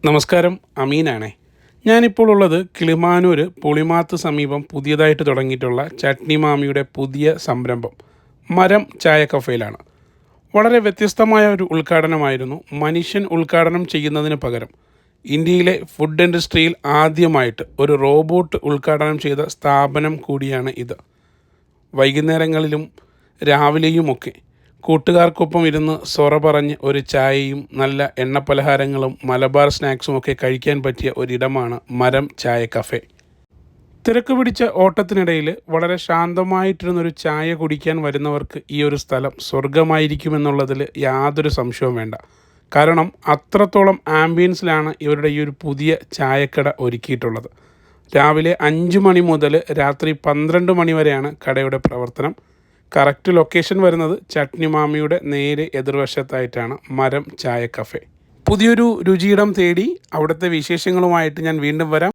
നമസ്കാരം, അമീനാണേ. ഞാനിപ്പോൾ ഉള്ളത് കിളിമാനൂർ പുളിമാത്ത് സമീപം പുതിയതായിട്ട് തുടങ്ങിയിട്ടുള്ള ചട്നി മാമിയുടെ പുതിയ സംരംഭം മരം ചായ കഫേയിലാണ്. വളരെ വ്യത്യസ്തമായ ഒരു ഉദ്ഘാടനമായിരുന്നു. മനുഷ്യൻ ഉദ്ഘാടനം ചെയ്യുന്നതിന് പകരം ഇന്ത്യയിലെ ഫുഡ് ഇൻഡസ്ട്രിയിൽ ആദ്യമായിട്ട് ഒരു റോബോട്ട് ഉദ്ഘാടനം ചെയ്ത സ്ഥാപനം കൂടിയാണ് ഇത്. വൈകുന്നേരങ്ങളിലും രാവിലെയുമൊക്കെ കൂട്ടുകാർക്കൊപ്പം ഇരുന്ന് സൊറ പറഞ്ഞ് ഒരു ചായയും നല്ല എണ്ണപ്പലഹാരങ്ങളും മലബാർ സ്നാക്സും ഒക്കെ കഴിക്കാൻ പറ്റിയ ഒരിടമാണ് മരം ചായ കഫേ. തിരക്ക് പിടിച്ച ഓട്ടത്തിനിടയിൽ വളരെ ശാന്തമായിട്ടിരുന്നൊരു ചായ കുടിക്കാൻ വരുന്നവർക്ക് ഈ ഒരു സ്ഥലം സ്വർഗമായിരിക്കുമെന്നുള്ളതിൽ യാതൊരു സംശയവും വേണ്ട. കാരണം അത്രത്തോളം ആംബിയൻസിലാണ് ഇവരുടെ ഈ ഒരു പുതിയ ചായക്കട ഒരുക്കിയിട്ടുള്ളത്. രാവിലെ 5 മണി മുതൽ രാത്രി 12 മണി വരെയാണ് കടയുടെ പ്രവർത്തനം. കറക്റ്റ് ലൊക്കേഷൻ വരുന്നത് ചട്നി മാമിയുടെ നേരെ എതിർവശത്തായിട്ടാണ് മരം ചായ കഫേ. പുതിയൊരു രുചിയിടം തേടി അവിടുത്തെ വിശേഷങ്ങളുമായിട്ട് ഞാൻ വീണ്ടും വരാം.